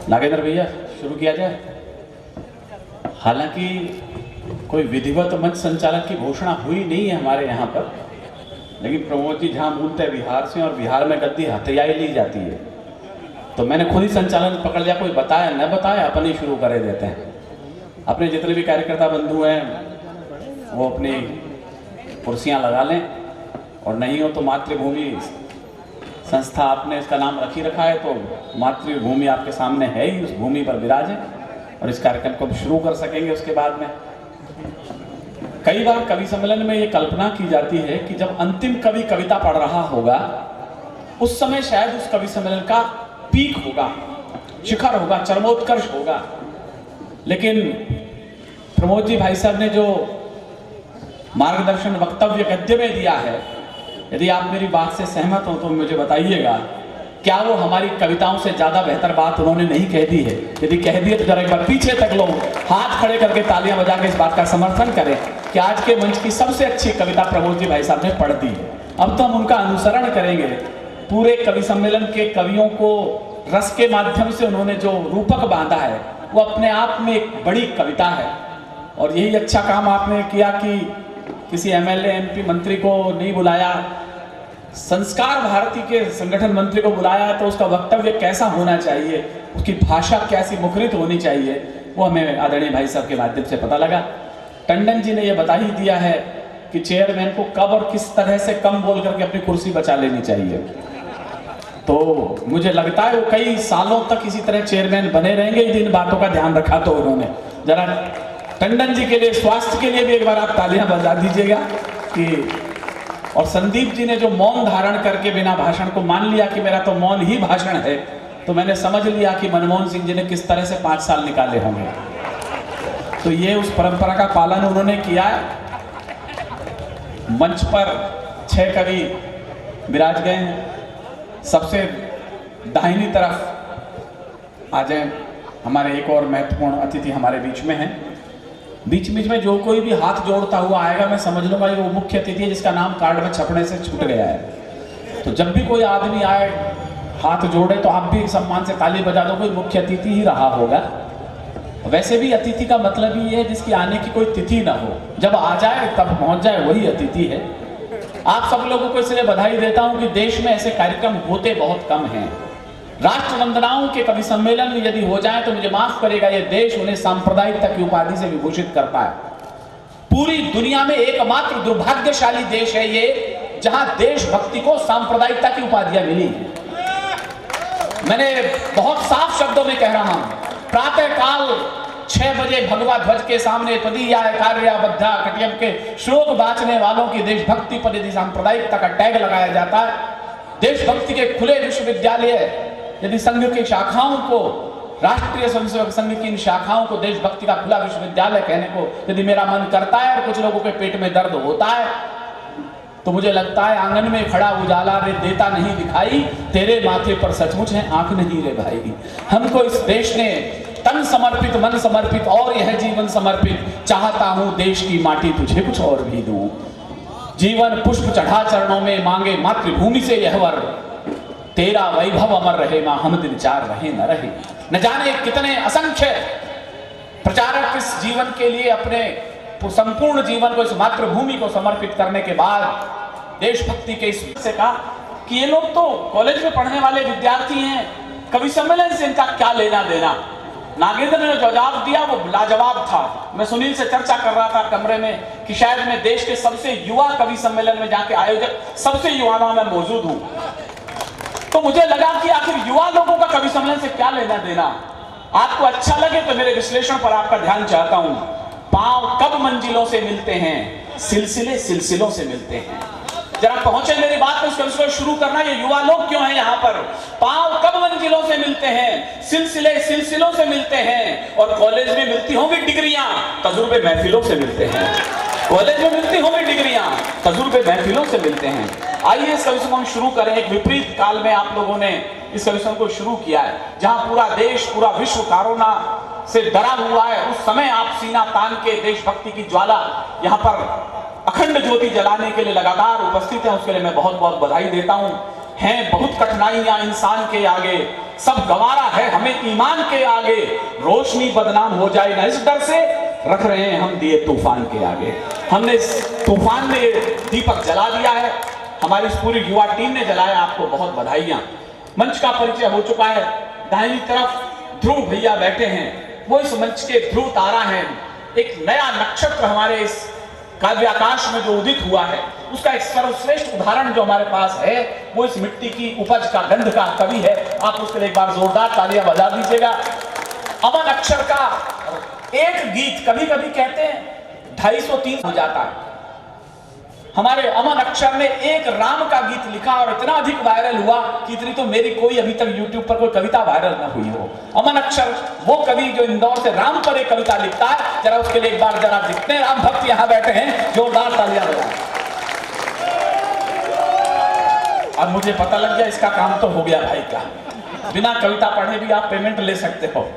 नागेंद्र भैया शुरू किया जाए। हालांकि कोई विधिवत मंच संचालन की घोषणा हुई नहीं है हमारे यहाँ पर, लेकिन प्रमोद जी जहाँ मूलतः बिहार से और बिहार में गद्दी हथियाई ली जाती है, तो मैंने खुद ही संचालन पकड़ लिया। कोई बताया न बताया, अपन ही शुरू करे देते हैं। अपने जितने भी कार्यकर्ता बंधु हैं वो अपनी कुर्सियाँ लगा लें, और नहीं हो तो मातृभूमि संस्था आपने इसका नाम रखी रखा है, तो मातृभूमि आपके सामने है ही, उस भूमि पर विराजें और इस कार्यक्रम को शुरू कर सकेंगे। उसके बाद में कई बार कवि सम्मेलन में ये कल्पना की जाती है कि जब अंतिम कवि कविता पढ़ रहा होगा उस समय शायद उस कवि सम्मेलन का पीक होगा, शिखर होगा, चरमोत्कर्ष होगा। लेकिन प्रमोद जी भाई साहब ने जो मार्गदर्शन वक्तव्य गद्य में दिया है, यदि आप मेरी बात से सहमत हो तो मुझे बताइएगा, क्या वो हमारी कविताओं से ज्यादा बेहतर बात उन्होंने नहीं कह दी है? यदि कह दी है तो जरा एक बार पीछे तक लोग हाथ खड़े करके तालियां बजा के इस बात का समर्थन करें कि आज के मंच की सबसे अच्छी कविता प्रमोद जी भाई साहब ने पढ़ दी है। अब तो हम उनका अनुसरण करेंगे। पूरे कवि सम्मेलन के कवियों को रस के माध्यम से उन्होंने जो रूपक बांधा है वो अपने आप में एक बड़ी कविता है। और यही अच्छा काम आपने किया कि किसी एमएलए एमपी मंत्री को नहीं बुलाया, संस्कार भारती के संगठन मंत्री को बुलाया, तो उसका वक्तव्य कैसा होना चाहिए, उसकी भाषा कैसी मुखरित होनी चाहिए, वो हमें आदरणीय भाई साहब के माध्यम से पता लगा। टंडन जी ने यह बता ही दिया है कि चेयरमैन को कब और किस तरह से कम बोल करके अपनी कुर्सी बचा लेनी चाहिए। तो मुझे लगता है वो कई सालों तक इसी तरह चेयरमैन बने रहेंगे यदि इन बातों का ध्यान रखा तो उन्होंने। जरा टंडन जी के लिए, स्वास्थ्य के लिए भी एक बार आप तालियां बजा दीजिएगा कि। और संदीप जी ने जो मौन धारण करके बिना भाषण को मान लिया कि मेरा तो मौन ही भाषण है, तो मैंने समझ लिया कि मनमोहन सिंह जी ने किस तरह से 5 साल निकाले होंगे। तो ये उस परंपरा का पालन उन्होंने किया। मंच पर 6 कवि विराज गए हैं। सबसे दाहिनी तरफ आ जाए, हमारे एक और महत्वपूर्ण अतिथि हमारे बीच में हैं। बीच बीच में जो कोई भी हाथ जोड़ता हुआ आएगा मैं समझ लूंगा ये वो मुख्य अतिथि है जिसका नाम कार्ड में छपने से छूट गया है। तो जब भी कोई आदमी आए हाथ जोड़े तो आप भी सम्मान से ताली बजा दो, कोई मुख्य अतिथि ही रहा होगा। वैसे भी अतिथि का मतलब ही है जिसकी आने की कोई तिथि ना हो, जब आ जाए तब पहुंच जाए, वही अतिथि है। आप सब लोगों को इसलिए बधाई देता हूं कि देश में ऐसे कार्यक्रम होते बहुत कम हैं। राष्ट्र वंदनाओं के कवि सम्मेलन यदि हो जाए तो मुझे माफ करेगा, ये देश उन्हें सांप्रदायिकता की उपाधि से विभूषित करता है। पूरी दुनिया में एकमात्र दुर्भाग्यशाली देश है ये जहां देशभक्ति को सांप्रदायिकता की उपाधियां मिली। मैंने बहुत साफ शब्दों में कह रहा हूं, प्रातः काल 6 बजे भगवा ध्वज के सामने तदीया कार्या बद्धा कटियम के श्लोक बांचने वालों की देशभक्ति पर यदि सांप्रदायिकता का टैग लगाया जाता है, देशभक्ति के खुले विश्वविद्यालय यदि संघ की शाखाओं को, राष्ट्रीय स्वयंसेवक संघ की इन शाखाओं को देशभक्ति का खुला विश्वविद्यालय कहने को यदि मेरा मन करता है और कुछ लोगों के पेट में दर्द होता है, तो मुझे लगता है आंगन में खड़ा उजाला रे देता नहीं दिखाई, तेरे माथे पर सचमुच है आंख नहीं रे भाई। हमको इस देश ने तन समर्पित, मन समर्पित और यह जीवन समर्पित, चाहता हूं देश की माटी तुझे कुछ और भी दूं। जीवन पुष्प चढ़ा चरणों में, मांगे मातृभूमि से यह वर, तेरा वैभव अमर रहे मां हम दिन चार रहे न रहे। न जाने कितने असंख्य प्रचारक इस जीवन के लिए अपने संपूर्ण जीवन को इस मातृभूमि को समर्पित करने के बाद देशभक्ति के इस से कहा कि ये लोग तो कॉलेज में पढ़ने वाले विद्यार्थी हैं, कवि सम्मेलन से इनका क्या लेना देना। नागेंद्र ने जो जवाब दिया वो लाजवाब था। मैं सुनील से चर्चा कर रहा था कमरे में कि शायद मैं देश के सबसे युवा कवि सम्मेलन में जाके आयोजक सबसे युवाओं में मौजूद हूं। तो मुझे लगा कि आखिर युवा लोगों का कवि सम्मेलन से क्या लेना देना। आपको अच्छा लगे तो मेरे विश्लेषण पर आपका ध्यान चाहता हूं। पांव कब मंजिलों से मिलते हैं, सिलसिले सिलसिलों से मिलते हैं। जरा पहुंचे मेरी बात में, उसको शुरू करना। ये युवा लोग क्यों हैं यहाँ पर? पांव कब मंजिलों से मिलते हैं, सिलसिले सिलसिलों से मिलते हैं। और कॉलेज में मिलती होंगी डिग्रियां, तजुर्बे महफिलों से मिलते हैं। कॉलेज में मिलती होंगी डिग्रियां, तजुर्बे महफिलों से मिलते हैं। आइए इस कविता को हम शुरू करें। एक विपरीत काल में आप लोगों ने इस कविता को शुरू किया है, जहां पूरा देश, पूरा विश्व कोरोना से डरा हुआ है। उस समय आप सीना तान के देशभक्ति की ज्वाला यहाँ पर अखंड ज्योति जलाने के लिए लगातार उपस्थित हैं, उसके लिए मैं बहुत बहुत बधाई देता हूं। हैं बहुत कठिनाइयां इंसान के आगे, सब गंवारा है हमें ईमान के आगे, रोशनी बदनाम हो जाए ना इस डर से, रख रहे हैं हम दिए तूफान के आगे। हमने तूफान में दीपक जला दिया है, हमारी इस पूरी युवा टीम ने जलाया, आपको बहुत बधाइयां। मंच का परिचय हो चुका है, दाहिनी तरफ ध्रुव भैया बैठे हैं, वो इस मंच के ध्रुव तारा हैं। एक नया नक्षत्र हमारे इस काव्याकाश में जो उदित हुआ है, उसका एक सर्वश्रेष्ठ उदाहरण जो हमारे पास है वो इस मिट्टी की उपज का, गंध का कवि है। आप उसके लिए एक बार जोरदार तालियां बजा दीजिएगा। अमन अक्षर का एक गीत कभी कभी कहते हैं 250-300 हो जाता है। हमारे अमन अक्षर ने एक राम का गीत लिखा और इतना अधिक वायरल हुआ कि इतनी तो मेरी कोई अभी तक यूट्यूब पर कोई कविता वायरल न हुई हो। अमन अक्षर वो कवि जो इंदौर से राम पर एक कविता लिखता है, जरा उसके लिए एक बार जरा जितने राम भक्त यहां बैठे हैं जोरदार तालियां बजाएं। अब मुझे पता लग गया इसका काम तो हो गया भाई का, बिना कविता पढ़े भी आप पेमेंट ले सकते हो।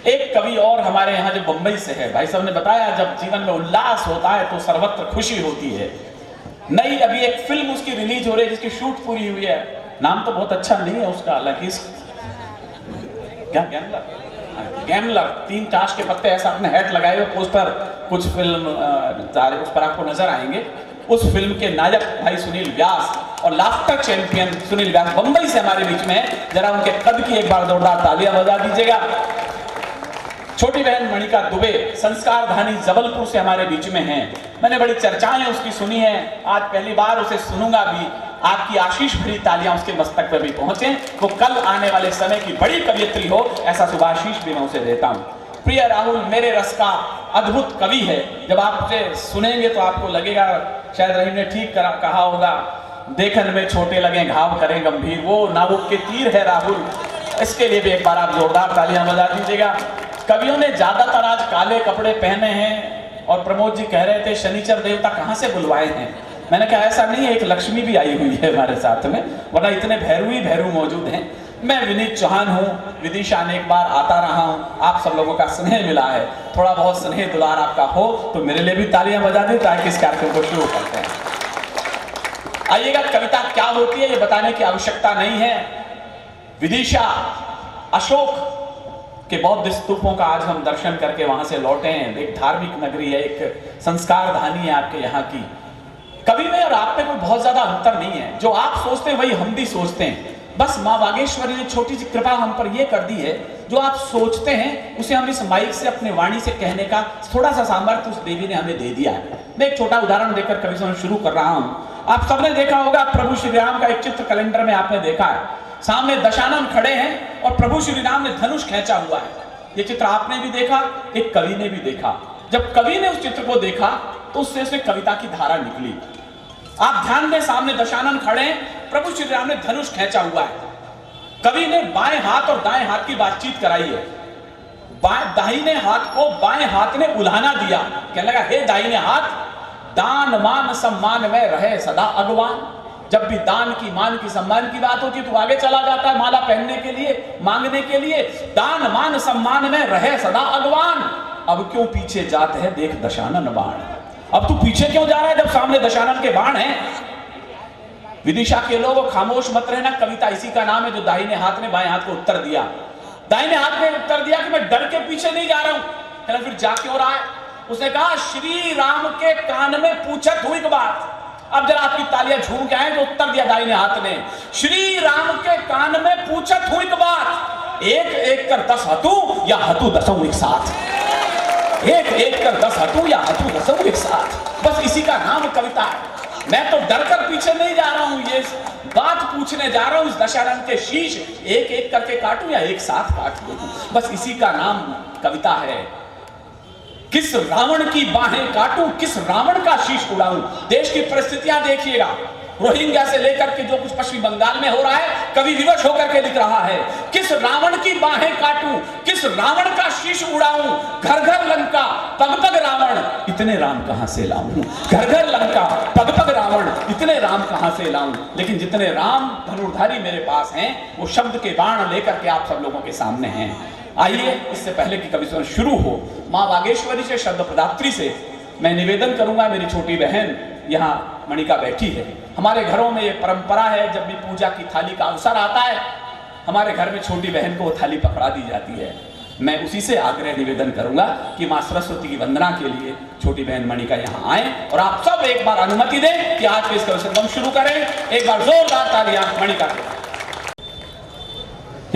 एक कवि और हमारे यहाँ जो बंबई से है, भाई साहब ने बताया जब जीवन में उल्लास होता है तो सर्वत्र खुशी होती है। नई अभी एक फिल्म उसकी रिलीज हो रही है जिसकी शूट पूरी हुई है, नाम तो बहुत अच्छा नहीं है उसका, हालांकि क्या गैमलर 3 ताश के पत्ते ऐसा अपने हेड लगाए हुए पोस्टर, कुछ फिल्म उस पर आपको नजर आएंगे। उस फिल्म के नायक भाई सुनील व्यास और लाफ्टर चैंपियन सुनील व्यास बंबई से हमारे बीच में है, जरा उनके कद की एक बार जोरदार तालियां बजा दीजिएगा। छोटी बहन मणिका दुबे संस्कार धानी जबलपुर से हमारे बीच में हैं। मैंने बड़ी चर्चाएं उसकी सुनी है, आज पहली बार उसे सुनूंगा भी। आपकी आशीष भरी तालियां उसके मस्तक पर भी पहुंचे, वो कल आने वाले समय की बड़ी कवियत्री हो, ऐसा शुभाशीष भी मैं उसे देता हूं। प्रिय राहुल मेरे रस का अद्भुत कवि है, जब आप उसे सुनेंगे तो आपको लगेगा, शायद रहीम ने ठीक कहा होगा, देखन में छोटे लगे घाव करें गंभीर, वो नाबुक के तीर है राहुल। इसके लिए भी एक बार आप जोरदार तालियां बजा दीजिएगा। कवियों ने ज्यादातर आज काले कपड़े पहने हैं और प्रमोद जी कह रहे थे शनिचर देवता कहां से बुलवाए हैं। मैंने कहा ऐसा नहीं है, एक लक्ष्मी भी आई हुई है हमारे साथ में, वरना इतने भैरू ही भैरू मौजूद हैं। मैं विनीत चौहान हूं, विदिशा ने एक बार आता रहा हूं, आप सब लोगों का स्नेह मिला है, थोड़ा बहुत स्नेह दुलार आपका हो तो मेरे लिए भी तालियां बजा दें ताकि इस कार्यक्रम को शुरू करते हैं। आइएगा, कविता क्या होती है ये बताने की आवश्यकता नहीं है। विदिशा अशोक के बौद्ध स्तूपों का आज हम दर्शन करके वहां से लौटे हैं। एक धार्मिक नगरी है, एक संस्कार धानी है आपके यहाँ की। कवि में और आप में कोई बहुत ज्यादा अंतर नहीं है, जो आप सोचते हैं वही हम भी सोचते हैं। बस माँ बागेश्वरी ने छोटी सी कृपा हम पर यह कर दी है, जो आप सोचते हैं उसे हम इस माइक से अपने वाणी से कहने का थोड़ा सा सामर्थ्य उस देवी ने हमें दे दिया है। मैं एक छोटा उदाहरण देकर कवि से शुरू कर रहा हूं। आप सबने देखा होगा प्रभु श्री राम का एक चित्र कैलेंडर में आपने देखा है, सामने दशानन खड़े हैं और प्रभु श्री राम ने धनुष खींचा हुआ है। ये चित्र आपने भी देखा, एक कवि ने भी देखा। जब कवि ने उस चित्र को देखा तो उससे उसे कविता की धारा निकली। आप ध्यान दें, सामने दशानन खड़े हैं, प्रभु श्री राम ने धनुष खींचा हुआ है। कवि ने बाएं हाथ और दाएं हाथ की बातचीत कराई है। दाहिने हाथ को बाएं हाथ ने उल्हाना दिया, कहने लगा हे दाहिने हाथ, दान मान सम्मान में रहे सदा अगवान। जब भी दान की, मान की, सम्मान की बात होती है तो आगे चला जाता है माला पहनने के लिए, मांगने के लिए। दान मान सम्मान में रहे सदा अगवान, अब क्यों पीछे जाते हैं देख दशानन बाण। अब तू पीछे क्यों जा रहा है जब सामने दशानन के बाण हैं। विदिशा के लोग खामोश मत रहना, कविता इसी का नाम है जो दाहिने हाथ ने बाएं हाथ को उत्तर दिया। दाहिने हाथ ने उत्तर दिया कि मैं डर के पीछे नहीं जा रहा हूं। फिर जा क्यों रहा है? उसने कहा श्री राम के कान में पूछत हुई बात। अब जरा आपकी तालियां झूम के आए तो उत्तर दिया दाहिने हाथ ने, श्री राम के कान में पूछत हुई बात, एक एक कर 10 हतू या हतू दसों एक साथ। एक एक कर 10 हतू या हतू दसों एक साथ, बस इसी का नाम कविता है। मैं तो डर कर पीछे नहीं जा रहा हूं, ये बात पूछने जा रहा हूं, इस दशानन के शीश एक एक करके काटूं या एक साथ काट दूं, बस इसी का नाम कविता है। किस रावण की बाहें काटूं, किस रावण का शीश उड़ाऊं। देश की परिस्थितियां देखिएगा, रोहिंग्या से लेकर के जो कुछ पश्चिमी बंगाल में हो रहा है, कवि विवश होकर के लिख रहा है, किस रावण की बाहें काटूं, किस रावण का शीश उड़ाऊं। घर घर लंका पग पग रावण, इतने राम कहां से लाऊं। घर घर लंका पग पग रावण, इतने राम कहां से लाऊं। लेकिन जितने राम धनुर्धारी मेरे पास हैं, वो शब्द के बाण लेकर के आप सब लोगों के सामने हैं। आइए, इससे पहले कि कवि शुरू हो, माँ बागेश्वरी से, शब्द प्रदात्री से मैं निवेदन करूंगा। मेरी छोटी बहन यहाँ मणिका बैठी है, हमारे घरों में ये परंपरा है, जब भी पूजा की थाली का अवसर आता है हमारे घर में छोटी बहन को वो थाली पकड़ा दी जाती है। मैं उसी से आग्रह निवेदन करूंगा कि मां सरस्वती की वंदना के लिए छोटी बहन मणिका यहाँ आए और आप सब एक बार अनुमति दें कि आज के इस कवच हम शुरू करें। एक बार जोरदार तालियां मणिका के।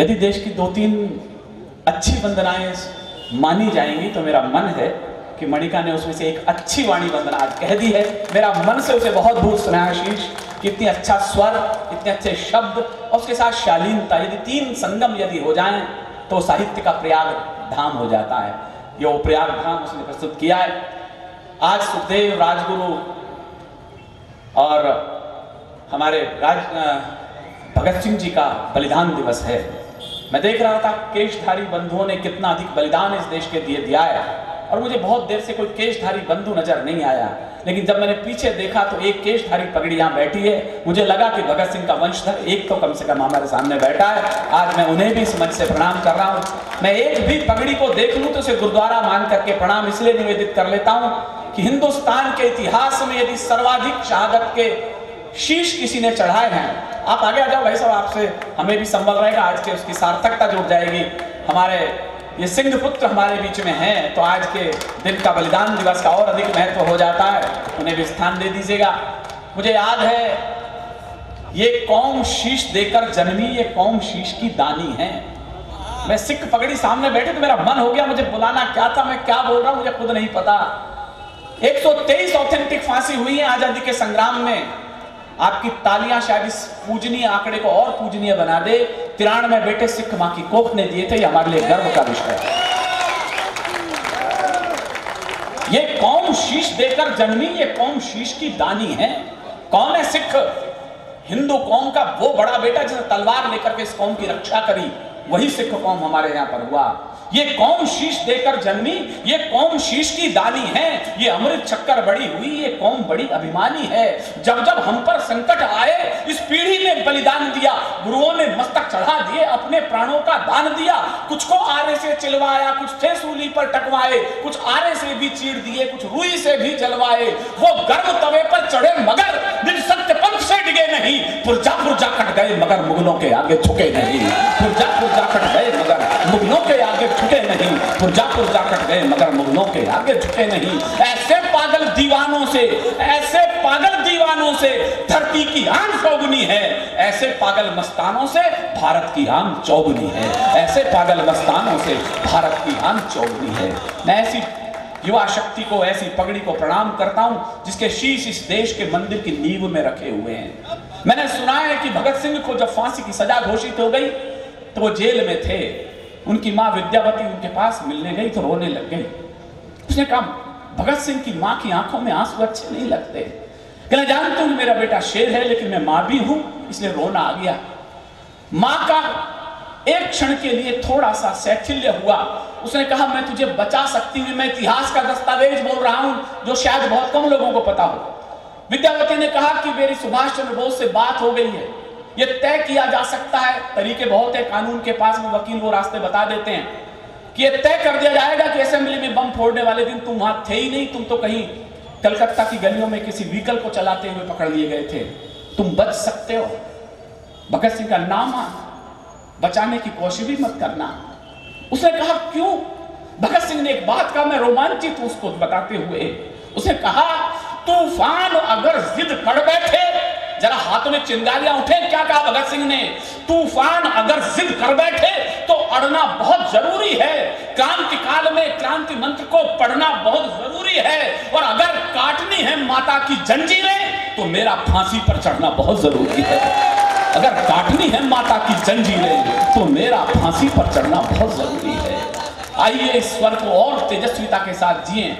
यदि देश की 2-3 अच्छी वंदनाएं मानी जाएंगी तो मेरा मन है कि मणिका ने उसमें से एक अच्छी वाणी वंदना आज कह दी है। मेरा मन से उसे बहुत बहुत स्नेहाशीष, कितनी अच्छा स्वर, इतने अच्छे शब्द और उसके साथ शालीनता, यदि 3 संगम यदि हो जाएं तो साहित्य का प्रयाग धाम हो जाता है। ये वो प्रयाग धाम उसने प्रस्तुत किया है। आज सुखदेव राजगुरु और हमारे भगत सिंह जी का बलिदान दिवस है। मैं देख रहा था केशधारी बंधुओं ने कितना अधिक बलिदान इस देश के लिए दिया है और मुझे बहुत देर से कोई केशधारी बंधु नजर नहीं आया, लेकिन जब मैंने पीछे देखा तो एक केशधारी पगड़ी यहाँ बैठी है। मुझे लगा कि भगत सिंह का वंशधर एक तो कम से कम हमारे सामने बैठा है। आज मैं उन्हें भी इस मंच से प्रणाम कर रहा हूँ। मैं एक भी पगड़ी को देख लूँ तो उसे गुरुद्वारा मान करके प्रणाम इसलिए निवेदित कर लेता हूँ कि हिंदुस्तान के इतिहास में यदि सर्वाधिक शहादत के शीश किसी ने चढ़ाए हैं, आप आगे आ जाओ भाई साहब, आपसे हमें भी संबल रहेगा, आज के उसकी सार्थकता जुड़ जाएगी। हमारे ये सिंह पुत्र हमारे बीच में हैं तो आज के दिन का बलिदान दिवस का और अधिक महत्व हो जाता है, उन्हें भी स्थान दे दीजिएगा। मुझे याद है ये कौम शीश देकर जन्मी, ये कौम शीश की दानी है। मैं सिख पगड़ी सामने बैठे तो मेरा मन हो गया मुझे बुलाना क्या था, मैं क्या बोल रहा हूं मुझे खुद नहीं पता। 123 ऑथेंटिक फांसी हुई है आजादी के संग्राम में। आपकी तालियां शायद इस पूजनीय आंकड़े को और पूजनीय बना दे। 93 बेटे सिख मां की कोख ने दिए थे, ये हमारे लिए गर्व का विषय है। ये कौम शीश देकर जन्मी, ये कौम शीश की दानी है। कौन है सिख? हिंदू कौम का वो बड़ा बेटा जिसने तलवार लेकर के इस कौम की रक्षा करी, वही सिख कौम हमारे यहां पर हुआ। ये कौम शीश देकर जन्मी, ये कौम शीश की दानी है। ये अमृत शक्कर बड़ी हुई, ये कौम बड़ी अभिमानी है। जब जब हम पर संकट आए, इस पीढ़ी ने बलिदान दिया, गुरुओं ने मस्तक चढ़ा दिए, अपने प्राणों का दान दिया। कुछ को आरे से चिलवाया, कुछ थे सूली पर टकवाए, कुछ आरे से भी चीर दिए, कुछ रुई से भी जलवाए। वो गर्म तवे पर चढ़े मगर निज सत्य पंथ से डिगे नहीं। पुरजा पुरजा कट गए मगर मुगलों के आगे झुके नहीं। पुरजा पुरजा कट गए मगर मुगलों के आगे झुके नहीं। पुरजा पुरजा कट गए मगर मुगलों के आगे झुके नहीं। ऐसे पागल दीवानों से, ऐसे पागल दीवानों से धरती की आन चौगुनी है। ऐसे पागल मस्तानों से भारत की आन चौगुनी है। ऐसे पागल मस्तानों से भारत की आन चौगुनी है। मैं ऐसी युवा शक्ति को, ऐसी पगड़ी को प्रणाम करता हूं जिसके शीश इस देश के मंदिर की नींव में रखे हुए हैं। मैंने सुना है कि भगत सिंह को जब फांसी की सजा घोषित हो गई तो वो जेल में थे। उनकी मां विद्यावती उनके पास मिलने गई तो रोने लग गई। उसने कहा भगत सिंह की मां की आंखों में आंसू अच्छे नहीं लगते। कहना जानती हूं मेरा बेटा शेर है लेकिन मैं मां भी हूं, इसलिए रोना आ गया। मां का एक क्षण के लिए थोड़ा सा शैथिल्य हुआ। उसने कहा मैं तुझे बचा सकती हूँ, मैं इतिहास का दस्तावेज बोल रहा हूं जो शायद बहुत कम लोगों को पता हो। विद्यावती ने कहा कि मेरी सुभाष चंद्र बोस से बात हो गई है, ये तय किया जा सकता है, तरीके बहुत है कानून के पास में, वकील वो रास्ते बता देते हैं कि ये तय कर दिया जाएगा कि असेंबली में बम फोड़ने वाले दिन तुम वहां थे ही नहीं, तुम तो कहीं कलकत्ता की गलियों में किसी व्हीकल को चलाते हुए पकड़ लिए गए थे, तुम बच सकते हो। भगत सिंह का नाम बचाने की कोशिश भी मत करना। उसने कहा क्यों? भगत सिंह ने एक बात कहा, मैं रोमांचित उसको बताते हुए। उसने कहा तूफान अगर जिद कर बैठे, जरा हाथों में चिंगारियां उठे। क्या कहा भगत सिंह ने? तूफान अगर जिद कर बैठे तो अड़ना बहुत जरूरी है। क्रांति काल में क्रांति मंत्र को पढ़ना बहुत जरूरी है। और अगर काटनी है माता की जंजीरें तो मेरा फांसी पर चढ़ना बहुत जरूरी है। अगर काटनी है माता की जंजीरें तो मेरा फांसी पर चढ़ना बहुत जरूरी है। आइए इस स्वर को और तेजस्विता के साथ जिए।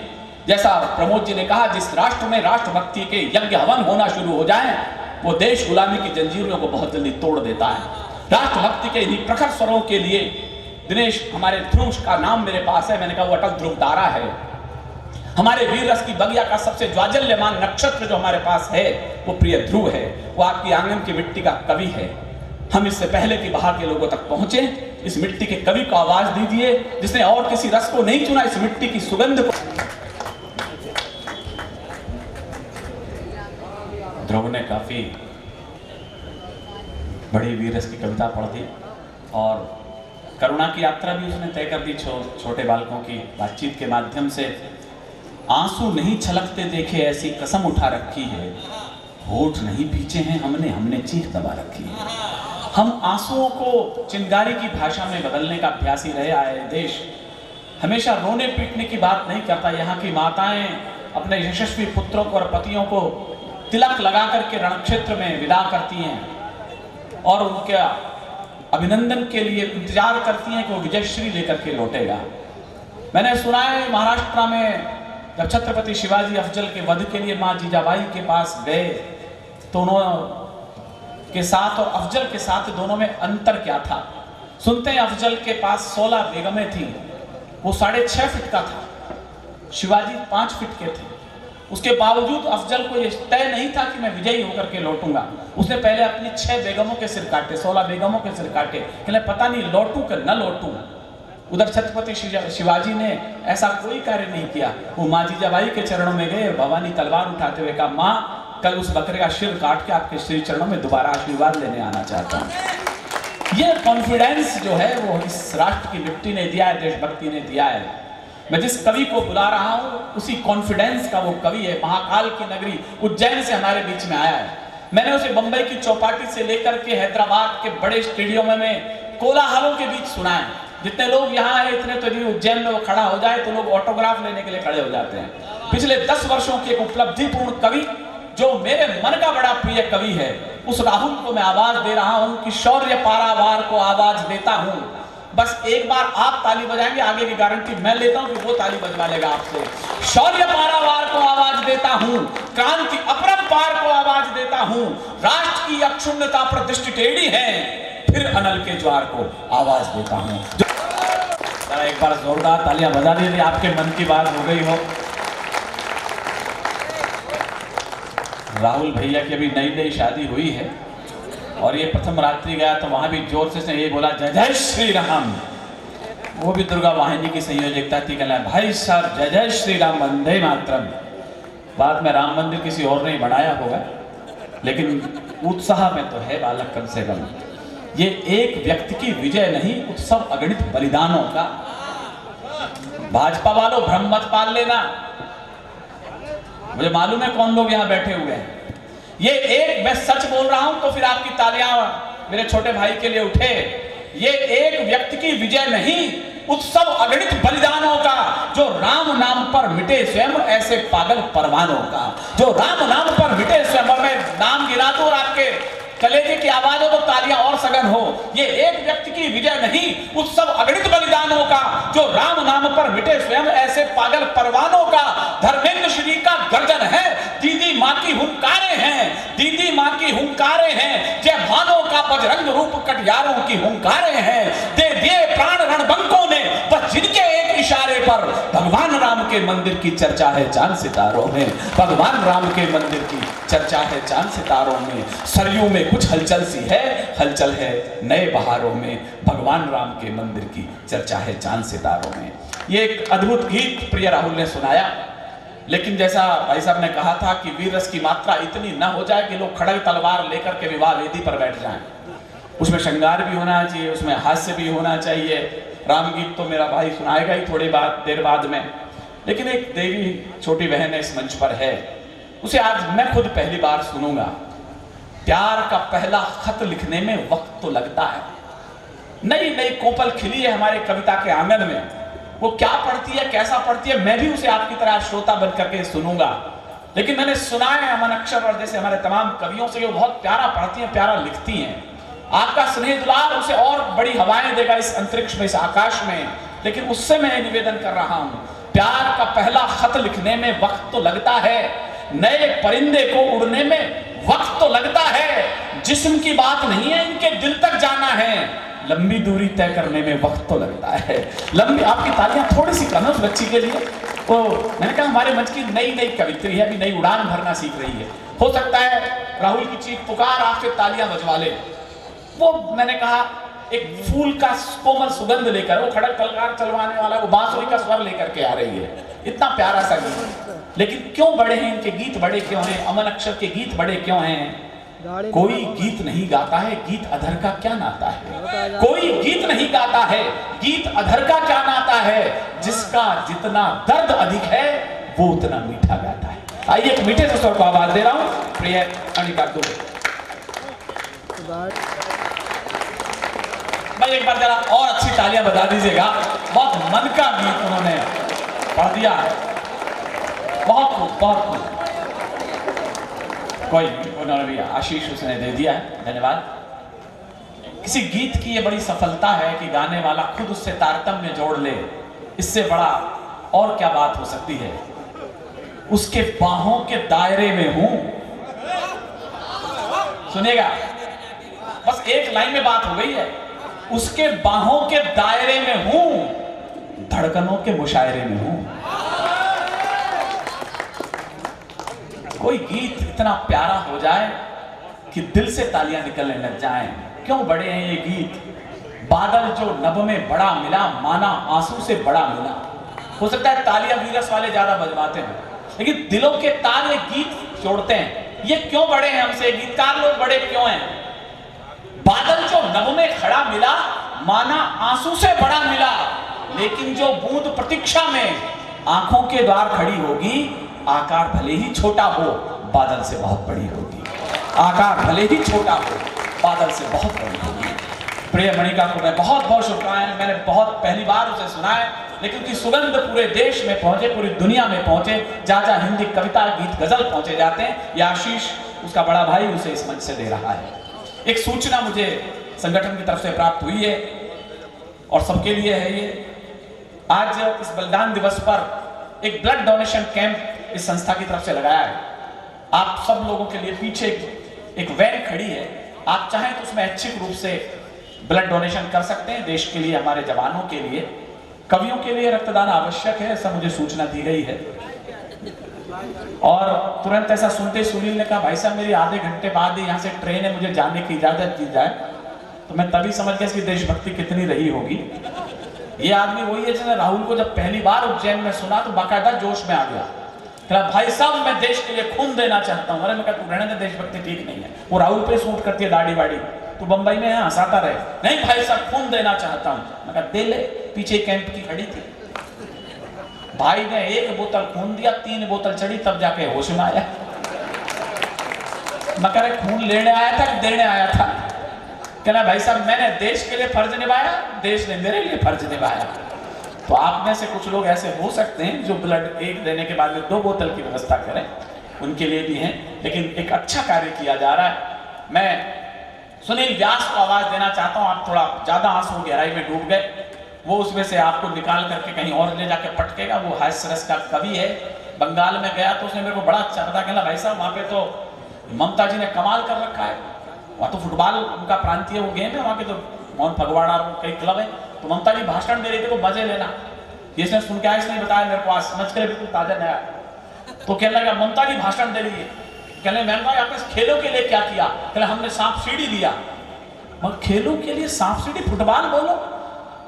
जैसा प्रमोद जी ने कहा, जिस राष्ट्र में राष्ट्रभक्ति के यज्ञ हवन होना शुरू हो जाए वो देश गुलामी की जंजीरों को बहुत जल्दी तोड़ देता है। राष्ट्रभक्ति के इन्हीं प्रखर स्वरों के लिए दिनेश, हमारे ध्रुव का नाम मेरे पास है, मैंने कहा वो अटल ध्रुव तारा है। हमारे वीर रस की बगिया का सबसे ज्वाजल्यमान नक्षत्र जो हमारे पास है वो प्रिय ध्रुव है। वो आपकी आंगन की मिट्टी का कवि है। हम इससे पहले कि बाहर के लोगों तक पहुंचे, इस मिट्टी के कवि को आवाज दीजिए जिसने और किसी रस को नहीं चुना, इस मिट्टी की सुगंध को। ध्रुव ने काफ़ी बड़ी वीरस की कविता पढ़ दी और करुणा की यात्रा भी उसने तय कर दी छोटे बालकों की बातचीत के माध्यम से। आंसू नहीं छलकते देखे ऐसी कसम उठा रखी है, होठ नहीं पीछे हैं हमने हमने चीख दबा रखी है। हम आंसुओं को चिंगारी की भाषा में बदलने का अभ्यासी रहे आए देश हमेशा रोने पीटने की बात नहीं करता। यहाँ की माताएं अपने यशस्वी पुत्रों को और पतियों को तिलक लगा करके रणक्षेत्र में विदा करती हैं और उनके अभिनंदन के लिए इंतजार करती हैं कि वो विजयश्री लेकर के लौटेगा। मैंने सुना है महाराष्ट्र में जब छत्रपति शिवाजी अफजल के वध के लिए माँ जीजाबाई के पास गए तो उन्होंने के साथ और अफजल के साथ दोनों में अंतर क्या था। सुनते हैं अफजल के पास 16 बेगमें थी, वो 6.5 फीट का था, शिवाजी 5 फीट के थे। उसके बावजूद अफजल को यह तय नहीं था कि मैं विजयी होकर के लौटूंगा। उसने पहले अपनी 6 बेगमों के सिर काटे, 16 बेगमों के सिर काटे, कहले पता नहीं लौटूं कि न लौटूं। उधर छत्रपति शिवाजी ने ऐसा कोई कार्य नहीं किया। वो माँ जीजाबाई के चरणों में गए और भवानी तलवार उठाते हुए कहा, माँ कल उस बकरे का सिर काट के आपके श्री चरणों में दोबारा आशीर्वाद लेने आना चाहता हूँ। ये कॉन्फिडेंस जो है वो इस राष्ट्र की मिट्टी ने दिया है, देशभक्ति ने दिया है। मैं जिस कवि को बुला रहा हूँ उसी कॉन्फिडेंस का वो कवि है। महाकाल की नगरी उज्जैन से हमारे बीच में आया है। मैंने उसे बंबई की चौपाटी से लेकर के हैदराबाद के बड़े स्टेडियमों में कोलाहलों के बीच सुना है। जितने लोग यहाँ आए इतने तो यदि उज्जैन में वो खड़ा हो जाए तो लोग ऑटोग्राफ लेने के लिए खड़े हो जाते हैं। पिछले 10 वर्षों की एक उपलब्धिपूर्ण कवि जो मेरे मन का बड़ा प्रिय कवि है, उस राहुल को मैं आवाज दे रहा हूँ कि शौर्य पारावार को आवाज देता हूँ। बस एक बार आप ताली बजाएंगे, आगे की गारंटी मैं लेता हूं कि वो ताली बजवा लेगा आपसे। शौर्य पारावार को आवाज देता हूं, क्रांति अपरंपार को आवाज देता हूं, राष्ट्र की अक्षुण्णता पर दृष्टि टेढ़ी है, फिर अनल के ज्वार को आवाज देता हूं। एक बार जोरदार तालियां बजा दीजिए, आपके मन की बात हो गई हो। राहुल भैया की अभी नई नई शादी हुई है और ये प्रथम रात्रि गया तो वहां भी जोर से ये बोला जय जय श्री राम। वो भी दुर्गा वाहिनी की संयोजकता थी, कहना भाई साहब जय जय श्री राम वंदे मातरम। बाद में राम मंदिर किसी और ने बनाया होगा, लेकिन उत्साह में तो है बालक कम से कम। ये एक व्यक्ति की विजय नहीं, उत्सव अगणित बलिदानों का। भाजपा वालों भ्रम मत पाल लेना, मुझे मालूम है कौन लोग यहाँ बैठे हुए हैं। ये एक मैं सच बोल रहा हूं तो फिर आपकी तालियां मेरे छोटे भाई के लिए उठे। ये एक व्यक्ति की विजय नहीं, उत्सव अगणित बलिदानों का। जो राम नाम पर मिटे स्वयं ऐसे पागल परवानों का, जो राम नाम पर मिटे स्वयं। और मैं नाम गिरा दूं और आपके कलेजे की आवाज हो तो तालियां और सघन हो। ये एक व्यक्ति की विजय नहीं, उत्सव अगणित बलिदानों का। जो राम नाम पर मिटे स्वयं ऐसे पागल परवानों का। धर्मेंद्र श्री का गर्जन है, दीदी माँ की हुंकारे हैं, दीदी माँ की हुंकारे हैं। जय भानों का बजरंग रूप कटियारों की हुंकारे हैं। दे दिए प्राण रणबंकों ने बस जिनके एक इशारे पर। भगवान राम के मंदिर की चर्चा है चांद सितारों में, भगवान राम के मंदिर की चर्चा है चांद सितारों में। सरयू में कुछ हलचल सी है, हलचल है नए बहारों में। भगवान राम के मंदिर की चर्चा है चांद सितारों में। ये एक अद्भुत गीत प्रिय राहुल ने सुनाया, लेकिन जैसा भाई साहब ने कहा था कि वीर रस की मात्रा इतनी न हो जाए कि लोग खड़ग तलवार लेकर के विवाह वेदी पर बैठ जाएं। उसमें श्रृंगार भी होना चाहिए, उसमें हास्य भी होना चाहिए। राम गीत तो मेरा भाई सुनाएगा ही थोड़ी देर बाद में, लेकिन एक देवी छोटी बहन इस मंच पर है, उसे आज मैं खुद पहली बार सुनूंगा। प्यार का पहला खत लिखने में वक्त तो लगता है। नई नई कोपल खिली है हमारे कविता के आंगन में। वो क्या पढ़ती है, कैसा पढ़ती है, मैं भी उसे आपकी तरह श्रोता बन करके सुनूंगा। लेकिन मैंने सुना है अमन अक्षर और जैसे हमारे तमाम कवियों से, वो बहुत प्यारा पढ़ती हैं, प्यारा लिखती हैं। आपका स्नेह दुलार उसे और बड़ी हवाएं देगा इस अंतरिक्ष में, इस आकाश में। लेकिन उससे मैं निवेदन कर रहा हूं, प्यार का पहला खत लिखने में वक्त तो लगता है, नए परिंदे को उड़ने में वक्त तो लगता है। जिस्म की बात नहीं है, इनके दिल तक जाना है। लंबी दूरी तय करने में वक्त तो लगता है। लंबी, आपकी तालियां थोड़ी सी कम है उस बच्ची के लिए। तो मैंने कहा हमारे मंच की नई नई कवित्री है, अभी नई उड़ान भरना सीख रही है। हो सकता है राहुल की चीख पुकार आपसे तालियां बजवा ले। वो मैंने कहा एक फूल का कोमल सुगंध लेकर, वो खड़क तलवार चलवाने वाला, वो बांसुरी का स्वर लेकर के आ रही है। इतना प्यारा सा गीत। लेकिन क्यों बड़े हैं इनके गीत, बड़े क्यों हैं? अमन अक्षर के गीत बड़े क्यों हैं? कोई गीत नहीं गाता है, गीत अधर का क्या नाता है? कोई गीत नहीं गाता है, गीत अधर का क्या नाता है? जिसका जितना दर्द अधिक है वो उतना मीठा गाता है। आइए एक मीठे से स्वर को आवाज दे रहा हूं प्रिय अनिका दुबे। भाई एक बार जरा और अच्छी तालियां बजा दीजिएगा। बहुत मन का गीत उन्होंने पढ़ दिया है, बहुत खूब, बहुत खूब। कोई उन्होंने भी आशीष उसने दे दिया है, धन्यवाद। किसी गीत की ये बड़ी सफलता है कि गाने वाला खुद उससे तारतम्य जोड़ ले। इससे बड़ा और क्या बात हो सकती है? उसके बाहों के दायरे में हूं। सुनिएगा, बस एक लाइन में बात हो गई है। उसके बाहों के दायरे में हूं, धड़कनों के मुशायरे में हूं। कोई गीत इतना प्यारा हो जाए कि दिल से तालियां निकलने लग जाएं। क्यों बड़े हैं ये गीत? बादल जो नभ में बड़ा मिला, माना आंसू से बड़ा मिला। हो सकता है तालियां वीरस वाले ज्यादा बजवाते हैं, लेकिन दिलों के तार ये गीत जोड़ते हैं। ये क्यों बड़े हैं हमसे? गीतकार लोग बड़े क्यों हैं? बादल जो नभ में खड़ा मिला, माना आंसू से बड़ा मिला, लेकिन जो बूंद प्रतीक्षा में आंखों के द्वार खड़ी होगी, आकार भले ही छोटा हो, बादल से बहुत बड़ी होगी। आकार भले ही छोटा हो, बादल से बहुत बड़ी होगी। प्रिय मणिका को मैं बहुत बहुत शुभकामनाएं। मैंने बहुत पहली बार उसे सुना है, लेकिन उसकी सुगंध पूरे देश में पहुंचे, पूरी दुनिया में पहुंचे। जहां जहां हिंदी कविता, गीत, गजल पहुंचे जाते हैं, यह आशीष उसका बड़ा भाई उसे इस मंच से दे रहा है। एक सूचना मुझे संगठन की तरफ से प्राप्त हुई है और सबके लिए है ये। आज इस बलिदान दिवस पर एक ब्लड डोनेशन कैंप इस संस्था की तरफ से लगाया है। आप सब लोगों के लिए पीछे एक वैन खड़ी है। आप चाहें तो उसमें ऐच्छिक रूप से ब्लड डोनेशन कर सकते हैं। देश के लिए, हमारे जवानों के लिए, कवियों के लिए रक्तदान आवश्यक है, ऐसा मुझे सूचना दी गई है। और तुरंत ऐसा सुनते सुनील ने कहा, भाई साहब मेरी आधे घंटे बाद ही यहाँ से ट्रेन है, मुझे जाने की इजाजत दी जाए। तो मैं तभी समझ गया इसकी देशभक्ति कितनी रही होगी। ये आदमी वही है जिसने राहुल को जब पहली बार उज्जैन में सुना तो बाकायदा जोश में आ गया। भाई साहब मैं देश के लिए खून देना चाहता हूँ। अरे मैं कहता, तू रहने दे, देशभक्ति ठीक नहीं है। वो राहुल पे सूट करती है दाढ़ी वाड़ी, तो बंबई में है हंसाता रहे। नहीं भाई साहब खून देना चाहता हूँ। मैं कहा दे ले। पीछे कैंप की खड़ी थी, भाई ने 1 बोतल खून दिया, 3 बोतल चढ़ी, तब जाके होश में आया। मैं कह रहा खून लेने आया था कि देने आया था? कहना भाई साहब मैंने देश के लिए फर्ज निभाया, देश ने मेरे लिए फर्ज निभाया। तो आप में से कुछ लोग ऐसे हो सकते हैं जो ब्लड एक देने के बाद में 2 बोतल की व्यवस्था करें, उनके लिए भी हैं। लेकिन एक अच्छा कार्य किया जा रहा है। मैं सुनील व्यास को आवाज देना चाहता हूं। आप थोड़ा ज्यादा आंसू गहराई में डूब गए, वो उसमें से आपको निकाल करके कहीं और ले जाके पटकेगा। वो हास्य रस का कवि है। बंगाल में गया तो उसने मेरे को बड़ा अच्छा बता, कहना भाई साहब वहाँ पे तो ममता जी ने कमाल कर रखा है। वहाँ तो फुटबॉल उनका प्रांतीय वो गेम है, वहाँ के तो मोहन फगवाड़ा कई क्लब है। तो ममता जी भाषण दे रही थी, वो मजे लेना। जिसने सुन के आया इसने बताया मेरे को, आज समझ कर बिल्कुल ताजा नया। तो कहने लगा ममता जी भाषण दे रही है, कहने मैंने कहा आपने खेलों के लिए क्या किया? कहने हमने सांप सीढ़ी दिया। मगर खेलों के लिए सांप सीढ़ी, फुटबॉल बोलो?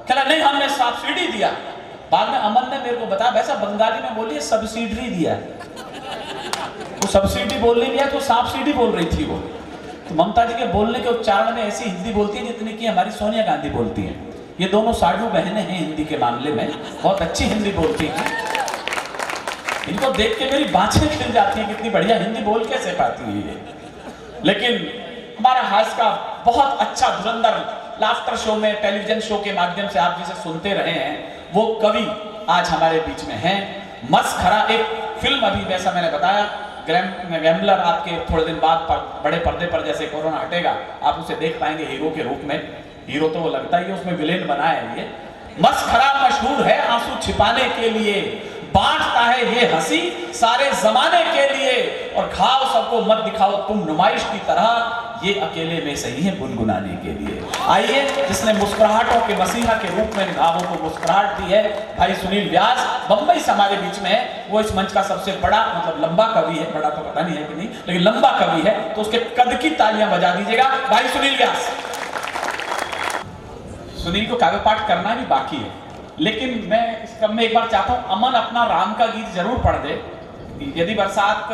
कहना नहीं हमने सांप सीढ़ी दिया। बाद में अमन ने मेरे को बताया वैसा बंगाली में बोलिए सब्सिडी दिया। वो सब्सिडी बोलने दिया तो सांप सीढ़ी बोल रही थी वो। तो ममता जी के बोलने के उच्चारण में ऐसी हिंदी बोलती है जितनी की हमारी सोनिया गांधी बोलती है। ये दोनों साधु बहनें हैं हिंदी के मामले में, बहुत अच्छी हिंदी बोलती हैं। इनको देख के मेरी बाँछें खिल जाती है, कितनी बढ़िया हिंदी बोल कैसे पाती है ये। लेकिन हमारा हास्य का बहुत अच्छा धुरंधर लाफ्टर शो में, टेलीविजन शो के माध्यम से आप जिसे सुनते रहे हैं, वो कवि आज हमारे बीच में हैं। मस्खरा एक फिल्म अभी जैसा मैंने बताया, गैम्बलर आपके थोड़े दिन बाद बड़े पर्दे पर जैसे कोरोना हटेगा आप उसे देख पाएंगे हीरो के रूप में। हीरो तो वो लगता ही है, उसमें विलेन बनाया है ये। मस्खरा मशहूर है आंसू छिपाने के लिए, बांटता है ये हंसी सारे जमाने के लिए, और खाओ सबको मत दिखाओ तुम नुमाइश की तरह, ये अकेले में सही है गुनगुनाने के लिए। आइए, जिसने मुस्कुराहटों के मसीहा के रूप में निगाहों को मुस्कुराहट दी है, भाई सुनील व्यास बंबई से हमारे बीच में है। वो इस मंच का सबसे बड़ा, मतलब लंबा कवि है, बड़ा तो पता नहीं है कि नहीं, लेकिन लंबा कवि है, तो उसके कद की तालियां बजा दीजिएगा भाई सुनील व्यास। सुनील को काव्य पाठ करना भी बाकी है, लेकिन मैं इस क्रम में एक बार चाहता हूं अमन अपना राम का गीत जरूर पढ़ दे। यदि बरसात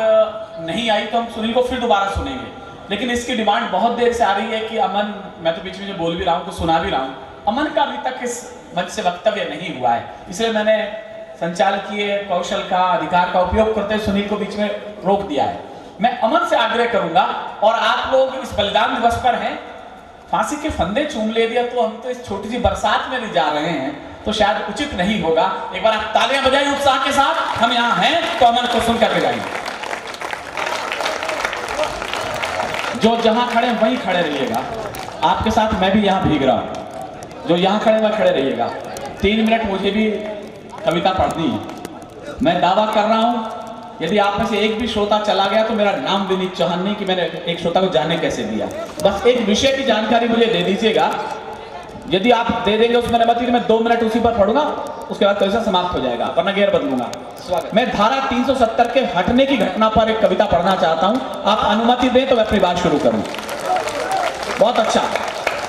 नहीं आई तो हम सुनील को फिर दोबारा सुनेंगे, लेकिन इसकी डिमांड बहुत देर से आ रही है कि अमन, मैं तो बीच में बोल भी रहा हूँ, कुछ सुना भी रहा हूँ, अमन का अभी तक इस मंच से वक्तव्य नहीं हुआ है, इसलिए मैंने संचालकीय कौशल का, अधिकार का उपयोग करते हुए सुनील को बीच में रोक दिया है। मैं अमन से आग्रह करूंगा, और आप लोग इस बलिदान दिवस पर हैं, फांसी के फंदे चूम ले दिया तो हम तो इस छोटी सी बरसात में नहीं जा रहे हैं, तो शायद उचित नहीं होगा। एक बार आप तालियां बजाइए उत्साह के साथ, हम यहां हैं तो अमन को सुन करके जाएंगे। जो जहां खड़े वहीं खड़े रहिएगा, आपके साथ मैं भी यहां भीग रहा हूं, जो यहां खड़े वहीं खड़े रहिएगा। 3 मिनट मुझे भी कविता पढ़नी है। मैं दावा कर रहा हूं, यदि आप में से एक भी श्रोता चला गया तो मेरा नाम विनीत चौहान नहीं कि मैंने एक श्रोता को जाने कैसे दिया। बस एक विषय की जानकारी मुझे दे दीजिएगा, यदि आप दे देंगे उसमें अनुमति तो मैं 2 मिनट उसी पर पढ़ूंगा, उसके बाद कविता समाप्त हो जाएगा, वरना गेर बदलूंगा। मैं धारा 370 के हटने की घटना पर एक कविता पढ़ना चाहता हूं, आप अनुमति दें तो मैं अपनी बात शुरू करूं। बहुत अच्छा।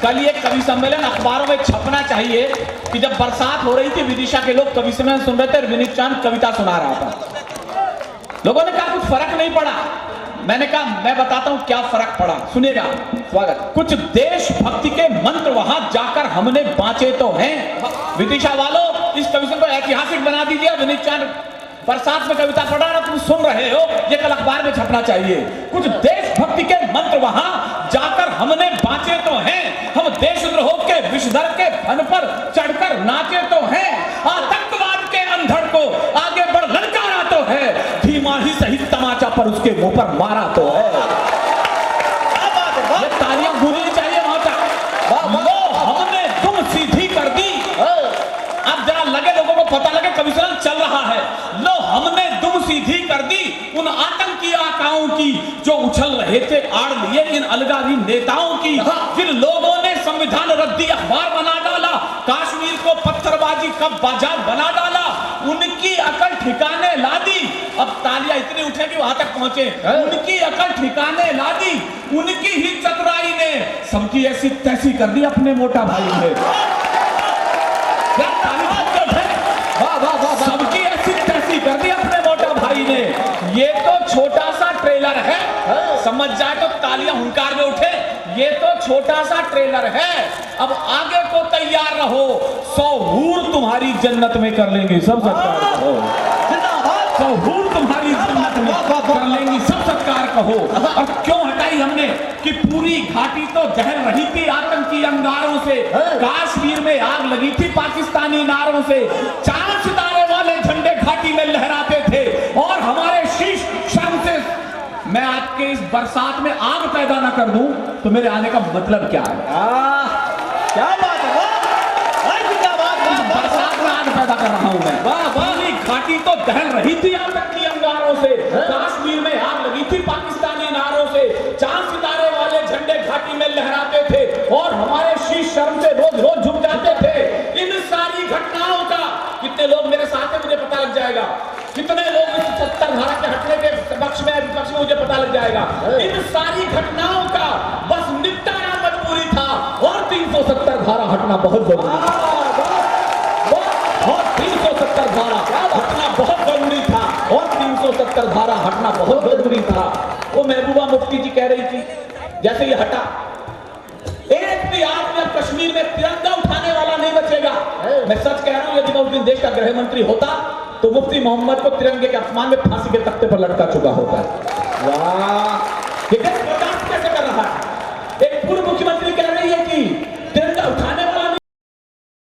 कल ये कवि सम्मेलन अखबारों में छपना चाहिए कि जब बरसात हो रही थी विदिशा के लोग कवि सम्मेलन सुन रहे थे और विनीत चांद कविता सुना रहा था। लोगों ने कहा कुछ फर्क नहीं पड़ा, मैंने कहा मैं बताता हूं क्या फर्क पड़ा, सुनिएगा। स्वागत। कुछ देशभक्ति के मंत्र वहां जाकर हमने बांचे तो हैं। विदिशा वालों, इस कविता को ऐतिहासिक बना दीजिए। विनीत चांद बरसात में कविता पढ़ा रहा, तुम सुन रहे हो, ये कल अखबार में छपना चाहिए। कुछ देशभक्ति के मंत्र वहां जाकर हमने बांचे तो हैं, हम देशद्रोह के विषधर के फन पर चढ़कर नाचे तो हैं, आतंकवाद के अंधड़ को आगे बढ़ ललकारा तो है, धीमा ही सही तमाचा पर उसके मुंह पर मारा तो है। ये तालियां गूंजनी चाहिए वहां तक। लो हमने तुम सीधी कर दी, अब जरा लगे लोगों को पता लगे कवि सम्मेलन चल रहा है। लो हमने दुम सीधी कर दी उन आतंकी आकाओं की जो उछल रहे थे आड़ लिए इन अलगावी नेताओं की, जिन लोगों ने संविधान रद्दी अखबार बना डाला, कश्मीर को पत्थरबाजी का बाजार बना डाला, उनकी अकल ठिकाने ला दी। अब तालियां इतनी उठे कि वहां तक पहुंचे। उनकी अकल ठिकाने ला दी, उनकी ही चतुराई ने सबकी ऐसी तैसी कर दी अपने मोटा भाई ने। सबकी ऐसी तैसी कर दी अपने मोटा भाई ने। ये तो छोटा सा ट्रेलर है, समझ जाए तो तालियां हुंकार में उठे। ये तो छोटा सा ट्रेलर है, अब आगे को तैयार रहो, 100 हूर तुम्हारी जन्नत में कर लेंगे सब सत्कार कहो। 100 हूर तुम्हारी जन्नत में कर लेंगी सब सत्कार कहो। और क्यों हटाई हमने कि पूरी घाटी तो जहर रही थी आतंकी अंगारों से, कश्मीर में आग लगी थी पाकिस्तानी नारों से, 4 सितारे वाले झंडे घाटी में लहराते थे और हमारे शीश शर्म से मैं आपके इस बरसात में आग पैदा ना कर दूं तो मेरे आने का मतलब क्या है? क्या बात है, बरसात में आग पैदा कर रहा हूं मैं। पूरी घाटी तो दहल रही थी आतंकी अंगारों से, कश्मीर में आग लगी थी पाकिस्तानी नारों से, 4 सितारे वाले झंडे घाटी में लहराते थे और हमारे शीश शर्म से रोज रोज झुक जाते थे। इन सारी घटनाओं का कितने लोग मेरे साथ हैं मुझे पता लग जाएगा, कितने लोग इस 70 धारा के हटने के पक्ष में विपक्ष में मुझे पता लग जाएगा। इन सारी घटनाओं का बस निपटाना मजबूरी था और 370 धारा हटना बहुत जरूरी था। और 370 धारा हटना बहुत जरूरी था और 370 धारा हटना बहुत जरूरी था। वो महबूबा मुफ्ती जी कह रही थी जैसे ये हटा, एक भी आदमी अब कश्मीर में तिरंगा उठाने वाला नहीं बचेगा। मैं सच कह रहा हूं, यदि मैं उस दिन देश का गृह मंत्री होता तो मुफ्ती मोहम्मद को तिरंगे के अपमान में फांसी के तख्ते पर लटका चुका होता है। वाह,